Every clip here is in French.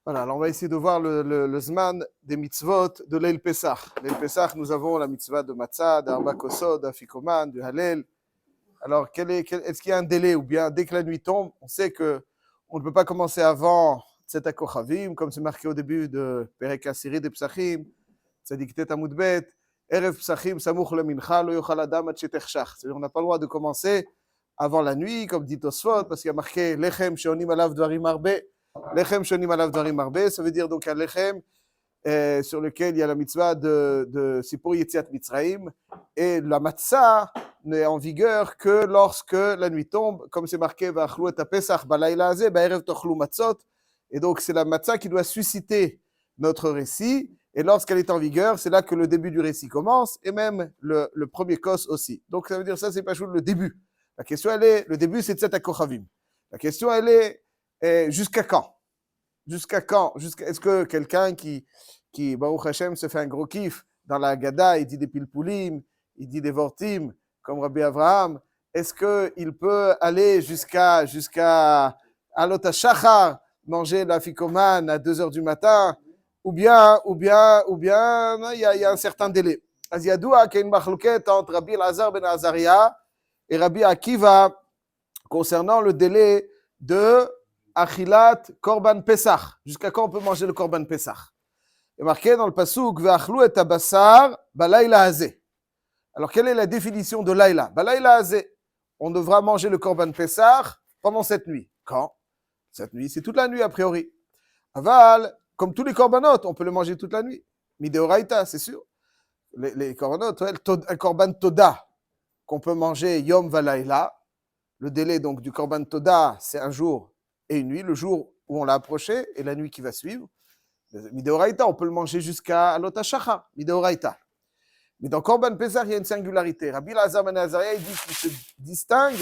Voilà, alors on va essayer de voir le Zman des mitzvot de l'Eil Pessah. L'Eil Pessah, nous avons la mitzvah de Matzah, d'Arba Kosod, d'Afikoman, du Hallel. Alors, est-ce qu'il y a un délai ou bien dès que la nuit tombe, on sait que on ne peut pas commencer avant Tzet HaKochavim, comme c'est marqué au début de Perek Asiri de Psachim, Tzadik Tet Amud Bet, Erev Psachim, Samuch le Mincha, Lo Yochal Adam Ad Shetechshach. C'est-à-dire, on n'a pas le droit de commencer avant la nuit, comme dit Tosfot, parce qu'il y a marqué Lechem Sheonim Alav Dvarim Arbe. Lechem Shonim Alav Dvarim Arbe, ça veut dire donc un lechem sur lequel il y a la mitzvah de Sipur Yetziat Mitzrayim, et la matzah n'est en vigueur que lorsque la nuit tombe, comme c'est marqué Va'achlu et Pesach balayla hazeh ba'erev tochlu matzot, et donc c'est la matzah qui doit susciter notre récit, et lorsqu'elle est en vigueur, c'est là que le début du récit commence, et même le premier kos aussi. Donc ça veut dire ça, c'est pas juste le début. La question elle est, le début c'est Tzet HaKochavim. La question elle est, jusqu'à quand? Jusqu'à quand? Est-ce que quelqu'un qui, Baruch Hashem, se fait un gros kiff dans la Haggadah, il dit des pilpoulim, il dit des vortim, comme Rabbi Avraham, est-ce qu'il peut aller jusqu'à Alot HaShachar, manger la fikoman à 2h du matin, ou bien, il y a un certain délai. Az yadoua qu'il y a une machlouket entre Rabbi Elazar ben Azaria et Rabbi Akiva concernant le délai de Achilat Korban Pesach. Jusqu'à quand on peut manger le Korban Pesach? Il est marqué dans le pasuk Ve'achlu et abasar balayla hazeh. Alors, quelle est la définition de Laïla? Balayla hazeh. On devra manger le Korban Pesach pendant cette nuit. Quand? Cette nuit, c'est toute la nuit a priori. Aval, comme tous les korbanot, on peut le manger toute la nuit. Mideoraita, c'est sûr. Les korbanot, un Korban Toda qu'on peut manger Yom Valayla. Le délai donc du Korban Toda, c'est un jour et une nuit, le jour où on l'a approché et la nuit qui va suivre. Mideoraita, on peut le manger jusqu'à Alot HaShachar, Mideoraita. Mais dans Korban Pesach, il y a une singularité. Rabbi Elazar ben Azaria, il dit qu'il se distingue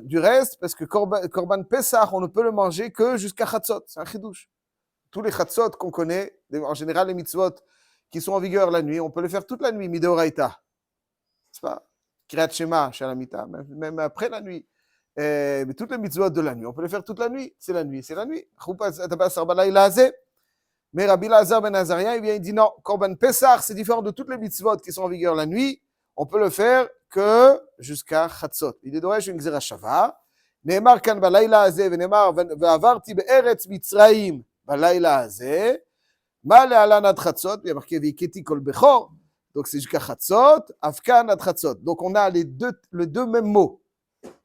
du reste parce que Korban Pesach, on ne peut le manger que jusqu'à Chatzot. C'est un chidouche. Tous les Chatzot qu'on connaît, en général les mitzvot qui sont en vigueur la nuit, on peut le faire toute la nuit, Mideoraita. C'est pas Kriyat Shema, Shalamita, même après la nuit. Mais toutes les mitzvot de la nuit, on peut les faire toute la nuit. C'est la nuit, c'est la nuit. Mais Rabbi Elazar ben Azaria, il dit non, Korban Pesach, c'est différent de toutes les mitzvot qui sont en vigueur la nuit. On peut le faire que jusqu'à Chatzot. Il est d'origine une Gzera Shava. Ne'emar kan balayla hazeh, ve'ne'emar ve'avarti be'eretz Mitzrayim balayla hazeh. Ma le'alan ad Chatzot, il y a marqué ve'iketi kol bechor. Donc c'est jusqu'à Chatzot, Afkan ad Chatzot. Donc on a les deux mêmes mots.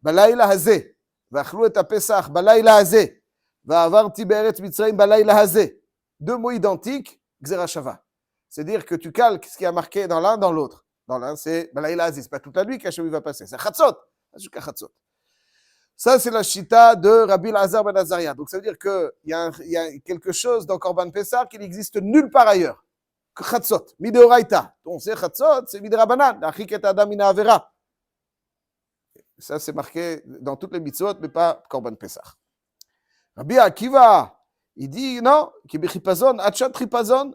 Balayla hazeh, ve'achlu et Pesach balayla hazeh, ve'avarti be'eretz Mitzrayim balayla hazeh. Deux mots identiques, Gzera Shava. C'est-à-dire que tu calques ce qui a marqué dans l'un, dans l'autre. Dans l'un, c'est Balayla Hazeh. C'est pas toute la nuit qu'Hachem va passer. C'est Chatzot. Jusqu'à Chatzot. Ça, c'est la chita de Rabbi Elazar ben Azaria. Donc, ça veut dire qu'il y a quelque chose dans Korban Pesach qui n'existe nulle part ailleurs. Que Chatzot. Mideoraita. On sait Chatzot, c'est Midrabanan. Achik et Adam mina Avera. Ça, c'est marqué dans toutes les mitzvot, mais pas Korban Pesach. Rabbi Akiva, il dit non, qui bechipazon, achat chipazon.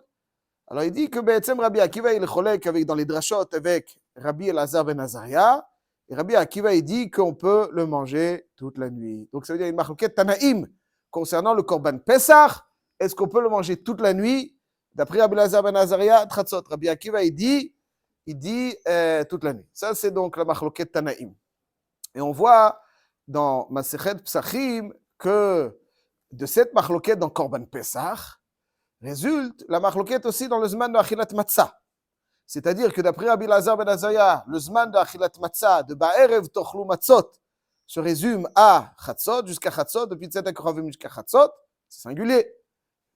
Alors il dit que Rabbi Akiva il est cholek avec dans les drashot avec Rabbi Elazar ben Azaria, et Rabbi Akiva il dit qu'on peut le manger toute la nuit. Donc ça veut dire une machloket tanaïm concernant le korban Pesach. Est-ce qu'on peut le manger toute la nuit? D'après Rabbi Elazar ben Azaria, tratzot. Rabbi Akiva il dit toute la nuit. Ça c'est donc la machloket tanaïm. Et on voit dans Masechet Psachim que de cette machloket dans Korban Pesach, résulte la machloket aussi dans le Zman de Achilat Matzah. C'est-à-dire que d'après Rabbi Elazar ben Azaria, le Zman de Achilat Matzah, de Ba'erev Tochlu Matzot, se résume à Chatzot, jusqu'à Chatzot, depuis Tzet HaKochavim jusqu'à Chatzot, c'est singulier.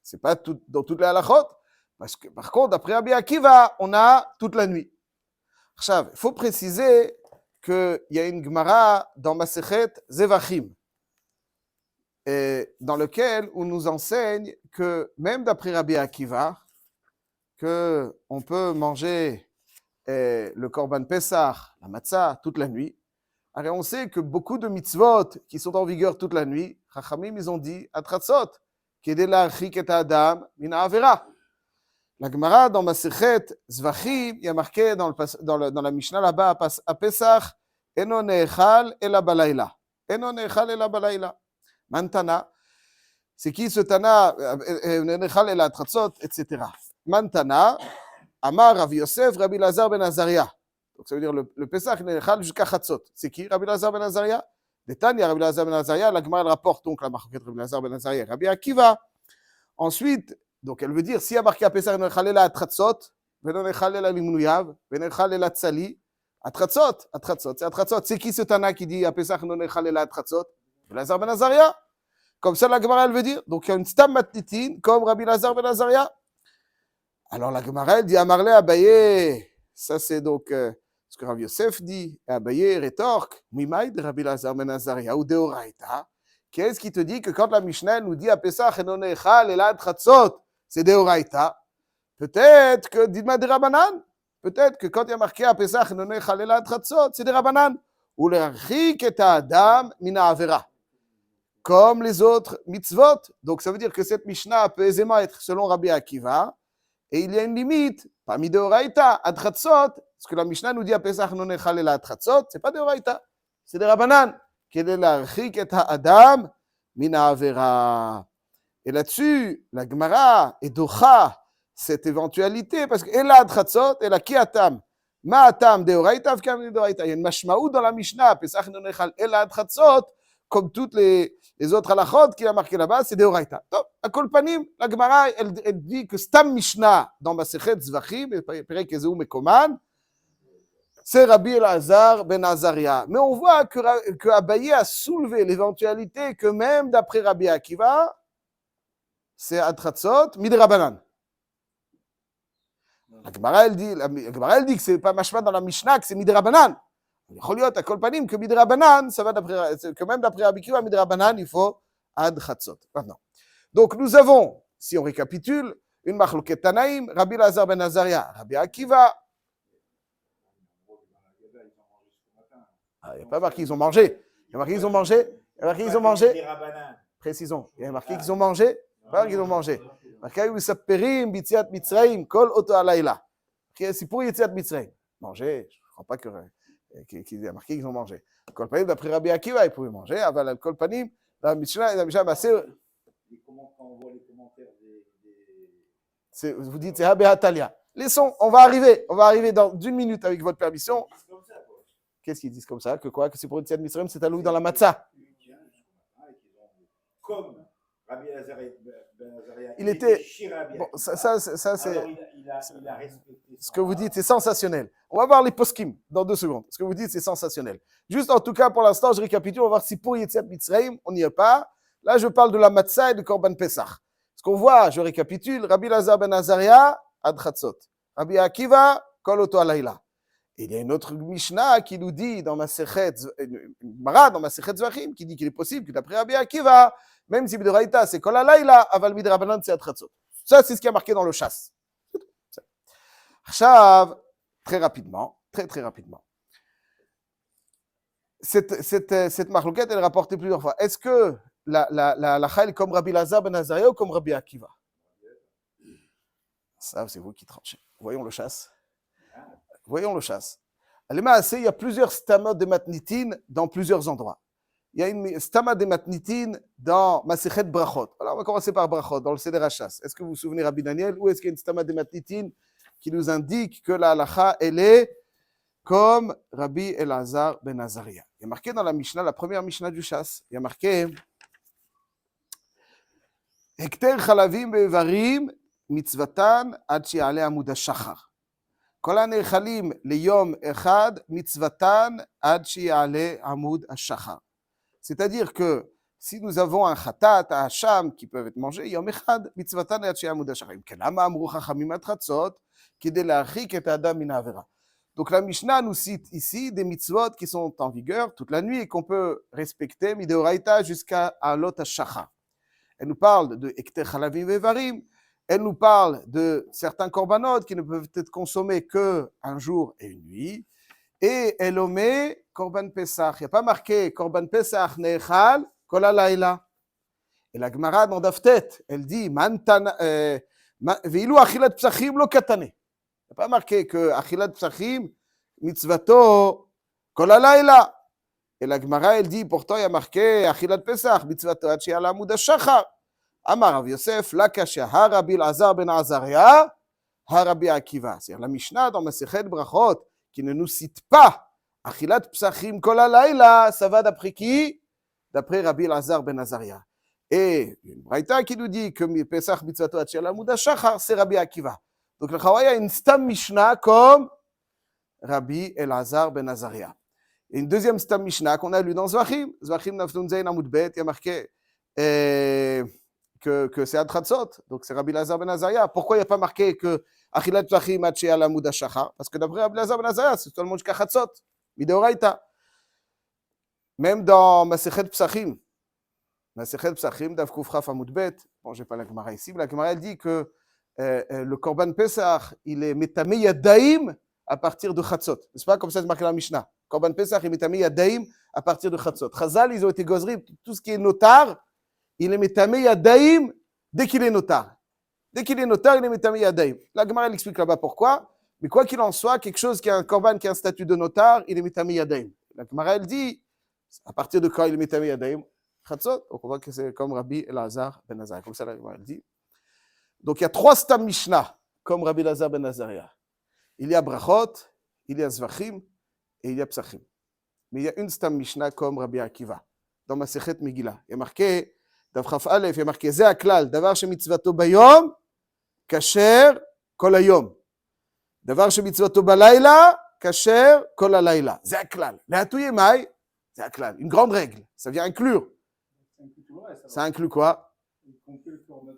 C'est pas tout, dans toutes les halachot, parce que par contre, d'après Rabbi Akiva, on a toute la nuit. Il faut préciser qu'il y a une Gemara dans Masechet Zevachim, dans lequel on nous enseigne que même d'après Rabbi Akiva, qu'on peut manger le Korban Pesach, la Matzah, toute la nuit. Alors on sait que beaucoup de mitzvot qui sont en vigueur toute la nuit, Chachamim, ils ont dit Atratzot, Kedei la'archik et Adam mina avera. La Gemara dans Masechet Zvachim, il y a marqué dans la Mishnah là-bas à Pesach, Eno ne'echal ela balayla. Eno ne'echal ela balayla. Mantana, C'est qui ce Tana, Nechal el Hatratzot, etc. Mantana, Amar Rav Yosef, Rabbi Lazar ben Azaria. Donc ça veut dire le Pesach Nechal jusqu'à Chatzot. C'est qui Rabbi Lazar ben Azaria? Détania, Rabbi Lazar ben Azaria, la Gemara rapporte donc la marque de Rabbi Lazar ben Azaria, Rabbi Akiva. Ensuite, donc elle veut dire, si il y a marqué à Pesach Nechal el Hatratzot, Veno Nechal el Limnuyav, Veno Nechal el Tzali, Hatratzot, c'est Hatratzot. C'est qui ce Tana qui dit à Pesach Nechal el Hatratzot? Rabbi Lazar ben Azaria. Comme ça, la Gemara, elle veut dire. Donc, il y a une stam matnitin, comme Rabbi Lazar ben Azaria. Alors, la Gemara, elle dit Amarle Abaye. Ça, c'est donc ce que Rabbi Yosef dit. Abaye rétorque Mimaï de Rabbi Lazar ben Azaria ou Deoraita. Qu'est-ce qui te dit que quand la Mishnah nous dit à Pesach, Enonechal elad chatzot, c'est Deoraita? Peut-être que, dites-moi des Rabanan. Peut-être que quand il y a marqué à Pesach, Enonechal elad chatzot, c'est des Rabanan. Ou l'erchik et Adam mina avera. Comme les autres mitzvot. Donc ça veut dire que cette Mishnah peut aisément être selon Rabbi Akiva, et il y a une limite, parmi Deoraita, Atratzot, ce que la Mishnah nous dit à Pesach non echal el Atratzot, c'est pas Deoraita, c'est des Rabbanan, quel est l'archik et Adam mina avera. Et là-dessus, la Gemara est docha cette éventualité, parce que Ela Atratzot, Ela ki atam, ma atam Deoraita, v'kam Deoraita. Il y a une mashmaou dans la Mishnah, Pesach non echal el Atratzot, comme toutes les autres halachot qu'il a marqué là-bas, c'est des Horaïta. Donc, à Kolpanim, la Gemara, elle dit que Stam Mishnah dans Masechet Zvachim, Perek Ezeu Mekoman, c'est Rabbi Elazar ben Azaria. Mais on voit que Abaye a soulevé l'éventualité que même d'après Rabbi Akiva, c'est Atratzot, Midrabanan. La Gemara, elle dit que c'est pas mashma dans la Mishnah, que c'est Midrabanan. Il y a à Kolpanim que Midrabanan, ça va que même d'après Rabbi Akiva, Midrabanan, il faut Ad Chatzot. Maintenant. Donc nous avons, si on récapitule, une Machloket Tanaïm, Rabbi Lazar ben Azaria, Rabbi Akiva. Il n'y a pas marqué qu'ils ont mangé. Il y a marqué qu'ils ont mangé. Il y a marqué qu'ils ont mangé. Précisons. Il y a marqué qu'ils ont mangé. Pas qu'ils ont mangé. Marqué Usaperim, Bitziat Mitzraim, Kol Oto Alayla. C'est pour Yitziat Mitzraim. Manger, je ne crois pas que. Qu'il a marqué qu'ils ont mangé. Kolpanim, d'après Rabbi Akiva, ils pouvaient manger. Aval Kolpanim, la Mishnah, la Mishnah, Quand on voit les commentaires vous dites, c'est Habehatalia. Laissons, on va arriver dans une minute avec votre permission. Qu'est-ce qu'ils disent comme ça? Que quoi? Que c'est pour une tienne Mitzrayim, c'est alloué dans la matzah. Comme Rabbi Azaria, il était chez Rabbi bon, Akiva. ça c'est. Alors, il a respecté ce que vous dites, c'est sensationnel. On va voir les poskim dans 2 secondes. Ce que vous dites, c'est sensationnel. Juste en tout cas, pour l'instant, je récapitule. On va voir si pour Yetziat Mitzrayim, on n'y est pas. Là, je parle de la matzah et de Korban Pesach. Ce qu'on voit, je récapitule, Rabbi Lazar ben Azaria, Ad Chatzot. Rabbi Akiva, Kol Oto Alayla. Et il y a une autre Mishnah qui nous dit dans Masechet, dans Masechet Zvachim, qui dit qu'il est possible que d'après Rabbi Akiva, même si Midoraita c'est Kol Alayla, Aval Midrabanan c'est Ad Chatzot. Ça, c'est ce qui a marqué dans le chasse. Chav, très rapidement. Cette marloquette, elle est rapportée plusieurs fois. Est-ce que la chayl est comme Rabbi Lazar ben Azaria ou comme Rabbi Akiva? Ça, c'est vous qui tranchez. Voyons le chasse. Il y a plusieurs stamot de matnitin dans plusieurs endroits. Il y a une stama de matnitin dans Masechet Brachot. Alors, on va commencer par Brachot, dans le Seder HaShas. Est-ce que vous vous souvenez, Rabbi Daniel, ou est-ce qu'il y a une stama de matnitin qui nous indique que la halacha, elle est comme Rabbi Elazar ben Azaria? Il y a marqué dans la Mishnah, la première Mishnah du Shas, il y a marqué Hekter chalavim bevarim mitzvatan ad shi'ale amud hashachar. Kol hanechalim leyom echad mitzvatan ad shi'ale amud hashachar. C'est-à-dire que si nous avons un khatat, un hacham qui peuvent être mangés, yom echad mitzvatan ad shi'ale amud hashachar. Kelama amru chachamim atratzot kidei la'archik et adam min ha'avera. Donc la Mishnah nous cite ici des mitzvot qui sont en vigueur toute la nuit et qu'on peut respecter midoraita jusqu'à alot hashachar. Elle nous parle de Ekter Chalavim Vevarim, elle nous parle de certains korbanot qui ne peuvent être consommés qu'un jour et une nuit, et elle omet Korban Pesach. Il n'y a pas marqué Korban Pesach Nechal Kol Halayla. Et la Gemara dans Daftet, elle dit Veilu Achilat Psachim Lo Katane. Il n'y a pas marqué que Achilat Psachim Mitzvato Kol Halayla. Et la Gemara, elle dit, pourtant, il y a marqué Achilat Pesach, mitzvato ad she'al amud hashachar. Amar Rav Yosef, la kasha, ha Rabbi Elazar ben Azaria, ha Rabbi Akiva. C'est-à-dire la Mishnah dans Masechet Brachot, qui ne nous cite pas Achilat Psachim Kol Halayla, ça va d'après qui? D'après Rabbi Elazar ben Azaria. Et une braïta qui nous dit que Pesach Mitzvato Atchel Amud Shachar, c'est Rabbi Akiva. Donc le Chawaya a une Stam Mishnah comme Rabbi Elazar ben Azaria. Et une deuxième Stam Mishnah qu'on a lu dans Zvachim, Zvachim Nafnun Zayin Amud Bet, il y a marqué que c'est Atratzot, donc c'est Rabbi Elazar ben Azaria. Pourquoi il n'y a pas marqué que Achilat Psachim Atchel Amud Shachar? Parce que d'après Rabbi Elazar ben Azaria, c'est seulement jusqu'à Chatzot, Mideoraita. Même dans Masechet Psachim, Masechet Psachim, Dav Kufraf Amud Bet, bon, je n'ai pas la Gemara ici, mais la Gemara elle dit que le Korban Pesach, il est Metame Yadaim à partir de Chatzot. N'est-ce pas? Comme ça, c'est marqué dans la Mishnah. Korban Pesach est Metame Yadaim à partir de Chatzot. Chazal, ils ont été gozrim, tout ce qui est notar, il est Metame Yadaim dès qu'il est notar. Dès qu'il est notar, il est Metame Yadaim. La Gemara elle explique là-bas pourquoi, mais quoi qu'il en soit, quelque chose qui a un Korban, qui a un statut de notar, il est Metame Yadaim. La Gemara elle dit, à partir de quand il est Metame Yadaim? Chatzot. Donc on voit que c'est comme Rabbi Elazar ben Azaria. Comme ça, la Gemara elle dit. Donc il y a 3 Stam Mishnah, comme Rabbi Elazar ben Azaria. Il y a Brachot, il y a Zvachim, et il y a Psachim. Mais il y a une Stam Mishnah comme Rabbi Akiva, dans Masechet Megillah. Il y a marqué, Dav Chaf Aleph, il y a marqué, Ze Aklal, Davar Shemitzvato Bayom, Kasher, Kol Hayom. Davar Shemitzvato Balayla, Kasher, Kol Halayla. Ze Aklal. Lehatouye Mai, Ze Aklal. Une grande règle. Ça vient inclure. Ça inclut quoi?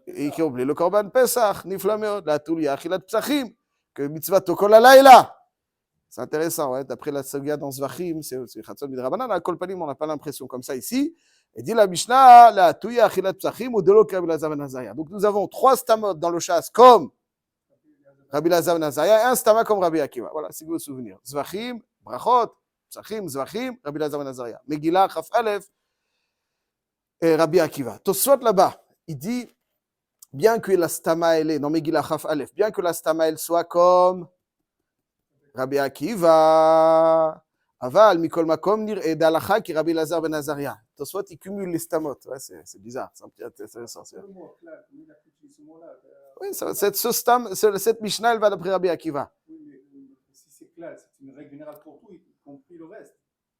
Et qui oublie le Korban Pesach, Niflameot, la Toulia, Achilat Psachim, que Mitzvah Tokol Halayla. C'est intéressant, ouais. D'après la Saga dans Zvachim, c'est Chatzot Midrabanan, à Kolpanim, on n'a pas l'impression comme ça ici. Et dit la Mishnah, la Toulia, Achilat Psachim, ou de l'Okab Elazar ben Azaria. Donc nous avons 3 stamot dans le chasse comme Rabbi Elazar ben Azaria et un stama comme Rabbi Akiva. Voilà, si vous vous souvenez. Zvachim, Brachot, Psachim, Zvachim, Rabbi Elazar ben Azaria. Megillah, Chaf Aleph, et Rabbi Akiva. Tosfot là-bas, il dit, bien que la stama elle est, dans Megillah Chaf Aleph, bien que la stama elle soit comme Rabbi Akiva, Aval, Mikol Makom, Nir et Dalacha qui Rabbi Elazar ben Azaria. Tosfot, il cumule les stamot. Ouais, c'est bizarre, c'est un petit intéressant. Oui, cette Mishnah, elle va d'après Rabbi Akiva. Oui, mais si c'est clair, c'est une règle générale pour tout, y compris le reste.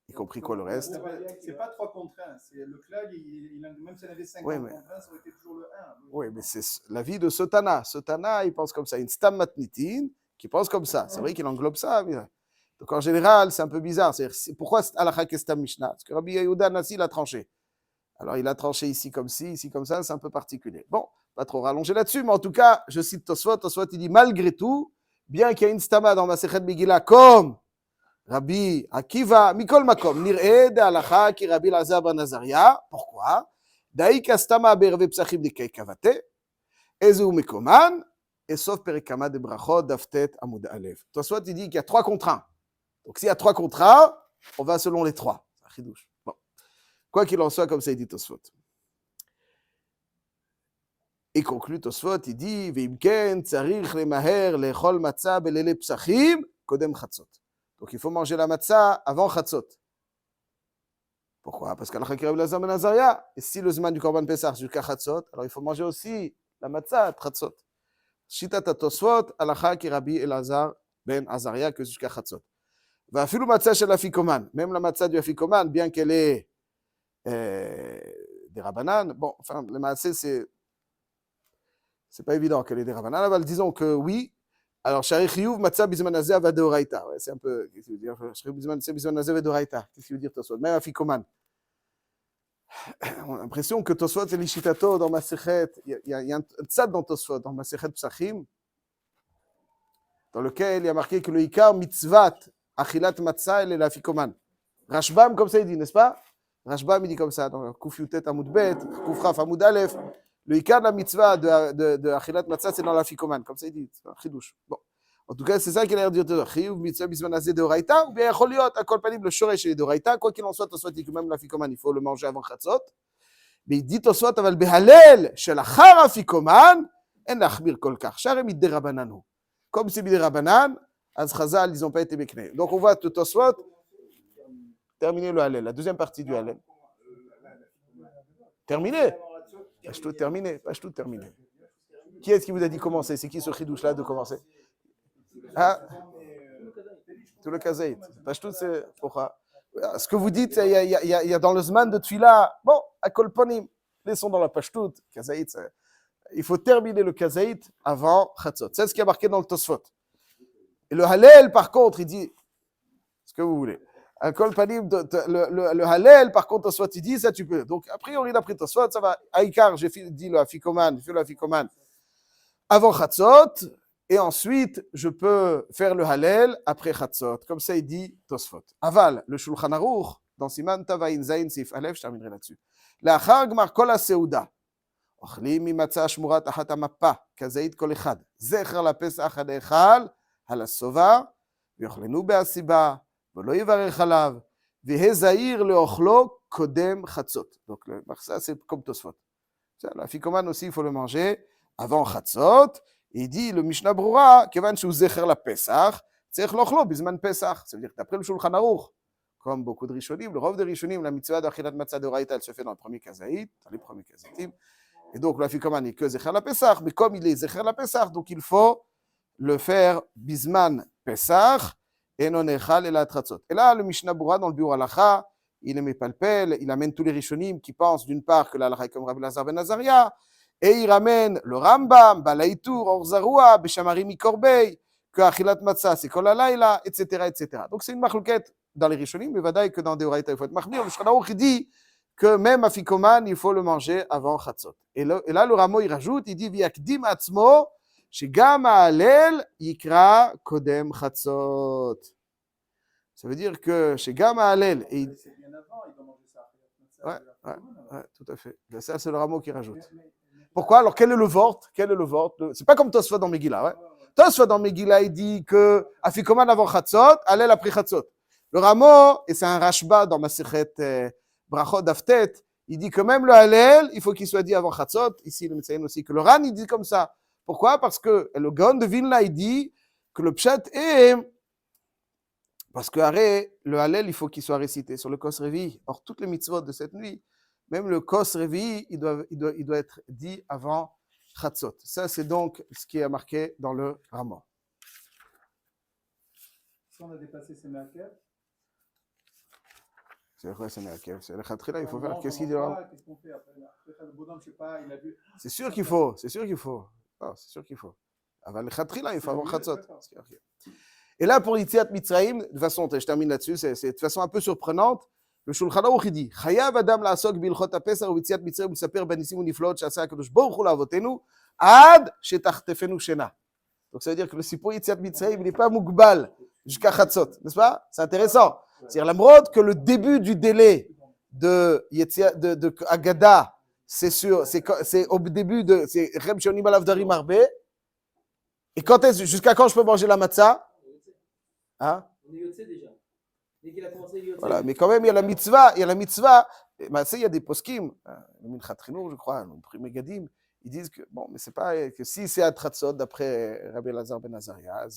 Y compris quoi le reste? C'est pas 3 contre 1. Le clal, même s'il avait 5 oui, contre 1, ça aurait été toujours le 1. Oui, mais c'est l'avis de Sotana. Sotana, il pense comme ça. Une stam matnitin qui pense comme ça. C'est vrai qu'il englobe ça. Mais... Donc en général, c'est un peu bizarre. Pourquoi Alakha Kestam Mishnah? Parce que Rabbi Yehuda Nassi l'a tranché. Alors il a tranché ici comme ci, ici comme ça, c'est un peu particulier. Bon, pas trop rallonger là-dessus, mais en tout cas, je cite Tosfot. Tosfot, il dit malgré tout, bien qu'il y ait une stama dans Masechet Megillah comme Rabbi Akiva, Mikol Makom, Nir'e de Alakha ki Rabbi Elazar ben Azaria. Pourquoi? Daïka stama berve psachim de Kaikavate, Ezeu Mekoman, et sauf Perikama de Brachot, Daftet, Amud Alev. Tosfot, il dit qu'il y a 3 contre 1. Donc s'il y a 3 contre 1, on va selon les 3. C'est un chidouche. Bon. Quoi qu'il en soit, comme ça, il dit Tosfot. Et conclut Tosfot, il dit Veimken, Tsarich, Lemaher, Lechol Matzah, Belele Psachim, Kodem Chatzot. Donc il faut manger la matzah avant Chatzot. Pourquoi? Parce qu'Alakha ki Rabbi Elazar ben Azaria, et si le zman du Korban Pesach jusqu'à Chatzot, alors il faut manger aussi la matzah à Chatzot. Shitat Tosfot, Alakha ki Rabbi Elazar ben Azaria, que jusqu'à Chatzot. Va filou matzah shel afikoman, même la matzah du afikoman, bien qu'elle est des rabanan, bon, enfin, le matzah, c'est pas évident qu'elle est des rabanan, mais disons que oui. Alors, Shari Chiyuv, Matzah, Bizman Azeh, Avadoraita. Ouais, c'est un peu. Qu'est-ce qu'il veut dire? Shari Bizman Azeh, Avadoraita. Qu'est-ce qu'il veut dire, Tosfot? Même Afikoman. On a l'impression que Tosfot, c'est l'Ishitato dans Masechet. Il y a un tzad dans Tosfot, dans Masechet Psachim, dans lequel il y a marqué que le Ikar mitzvat, Achilat Matzah, elle est l'Afikoman. Rashbam, comme ça, il dit, n'est-ce pas? Rashbam, il dit comme ça, dans Kuf Yutet Amud Bet, Kufraf Amud Aleph. Le Ikar de la mitzvah de Achilat Matzah, c'est dans l'Afikoman. Comme ça, il dit, c'est un chidouche. Bon. En tout cas, c'est ça qu'il a l'air de dire. Chiyuv mitzvah bizman azeh de Oraita, ou bien Choliot, à kol panim, le shoresh et de Oraita. Quoi qu'il en soit, Tosfot dit que même l'Afikoman, il faut le manger avant Chatzot. Mais il dit Tosfot, aval behalel, shel achar Afikoman, en achmir kol kach. Sharem idde rabananu. Comme c'est bidé rabanan, az chazal, ils n'ont pas été meknés. Donc on voit que Tosfot, terminer le halel, la deuxième partie du halel. Terminé. Pashtout terminé, Pashtout terminé. Qui est-ce qui vous a dit commencer? C'est qui ce chidouche-là de commencer? Ah, tout le kazaït. Pashtout, c'est pourquoi? Ce que vous dites, il y a dans le zman de Tfila, bon, à Kolponim, laissons dans la Pashtout, kazaït, il faut terminer le kazaït avant Chatzot. C'est ce qui est marqué dans le Tosfot. Et le Hallel, par contre, il dit ce que vous voulez. À Kolponim, le Hallel, par contre, Tosfot, il dit ça, tu peux. Donc, a priori, d'après Tosfot, ça va. Aïkar, j'ai dit le Afikoman, j'ai fait le Afikoman avant Chatzot, et ensuite, je peux faire le Hallel après Chatzot. Comme ça, il dit Tosfot. Aval, le Shulchan Aruch, dans Siman Tavayin Zayin Sif Aleph, je terminerai là-dessus. L'achar gmar kol ha-seuda. אוכלים ממצה שמורה תחת המפה, כזית כל אחד. זכר לפסח הנאכל, על הסובה, ויאכלנו בהסיבה, ולא יברך עליו, ויהא זהיר לאוכלו קודם חצות. Donc, ça, c'est comme Tosfot. L'afikoman aussi, il faut le manger avant חצות. Il dit, le Mishnah Brura, כיוון שהוא זכר לפסח, צריך לאוכלו בזמן פסח. Ça veut dire que d'après le Shulchan Aruch, comme beaucoup de Rishonim, le rov de Rishonim, la mitzvah d'achilat matzah de Oraïta, elle se fait dans le premier kazaït, dans les premiers kazaïtim. Et donc, la Fikoman n'est que Zecher la Pesach, mais comme il est Zecher la Pesach, donc il faut le faire Bisman Pesach et non Echal et la Tratzot. Et là, le Mishnah Brura dans le Biur Halacha, il est mépalpel, il amène tous les Rishonim qui pensent d'une part que la Halacha est comme Rabbi Lazar ben Azaria, et il ramène le Rambam, Balaïtour, Orzaroua, Beshamari Mikorbei, que Achilat Matzah c'est Kol Halayla, etc., etc. Donc c'est une marloquette dans les Rishonim, mais vadaï que dans Deoraita il faut être machmir. Le Shulchan Aruch il dit que même Afikoman, il faut le manger avant Chatzot. Et là, le Ramo, il rajoute, il dit, V'yakdim atzmo, shegam ha'alel yikra kodem Chatzot. Ça veut dire que shegam ha'alel... C'est bien avant, il doit manger ça. Ouais, tout à fait. Ça, c'est le Ramo qui rajoute. Pourquoi? Alors, quel est le vort? C'est pas comme Tosfot dans Megillah. Ouais. Tosfot dans Megillah, il dit que Afikoman avant Chatzot, Halel après Chatzot. Le Ramo, et c'est un Rashba dans Masechet Brachot Daftet, il dit que même le Hallel, il faut qu'il soit dit avant Chatzot. Ici, le Metzayin aussi, que le Ran, il dit comme ça. Pourquoi? Parce que le Gaon de Vilna, il dit que le Pshat est... Parce que le Hallel, il faut qu'il soit récité sur le Kos Revi. Or, toutes les mitzvot de cette nuit, même le Kos Revi, il doit être dit avant Chatzot. Ça, c'est donc ce qui est marqué dans le Rama. Si on a dépassé ces marqueurs, c'est quoi, c'est le Khatrila, il faut faire. Qu'est-ce qu'il dit? Qu'est-ce qu'on fait après? Le bonhomme, je sais pas, il a vu. C'est sûr qu'il faut. Non, c'est sûr qu'il faut. Avant le Khatrila, il faut avoir Chatzot. Et là, pour Yitziat Mitzrayim, de toute façon, je termine là-dessus, c'est de façon un peu surprenante. Le Shulchan Aruch, il dit, Chayav Adam la'asok bilchot ha'pesach u'yitziat Mitzrayim u'saper banisim u'niflot she'asa HaKadosh Baruch Hu la'avotenu ad she'tachtefenu shena. Donc ça veut dire que le Sipur Yitziat Mitzrayim, il n'est pas mugbal jusqu'à Chatzot, n'est-ce pas? C'est intéressant. C'est-à-dire l'amrod que le début du délai de Agada, c'est au début de c'est Reb Shonim Alav Darim Arbe. Et jusqu'à quand je peux manger la matzah? Hein? On est yotze déjà. Dès qu'il a commencé yotze. Voilà, mais quand même il y a la mitzvah, il y a des poskim, le Minchat Chinour, je crois, le Pri Megadim, ils disent que bon, mais c'est pas que si c'est à Tratzot d'après Rabbi Lazar ben Azaria,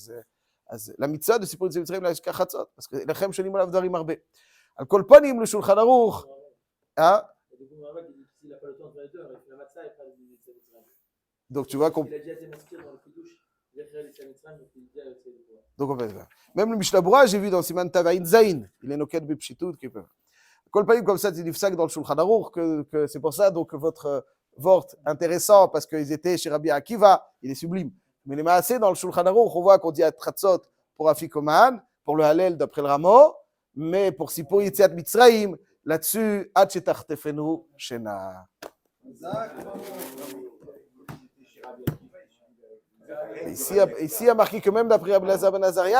la mitzvah de Sipur Yitziat Mitzrayim là jusqu'à Chatzot, parce que Lechem Shonim Alav Darim Arbe. Al Kol Panim le Shulchan Aruch, hein? Donc tu vois qu'on. Donc on fait ça. Même le Mishnah Brura, j'ai vu dans Siman Tavayin Zayin, il est noquet de Bipshitout qui peut. Kol Panim comme ça, c'est du fsak dans le Shulchan Aruch, que c'est pour ça donc votre vort intéressant parce qu'ils étaient chez Rabbi Akiva, il est sublime. Mais les maasés dans le Shulchan Aruch, on voit qu'on dit à Tratzot pour Afikoman, pour le Hallel d'après le Ramo, mais pour Sipur Yitziat Mitzrayim, là-dessus, Ad she'tachtefenu shena. Ici, il y a marqué que même d'après Rabbi Lazar ben Azaria,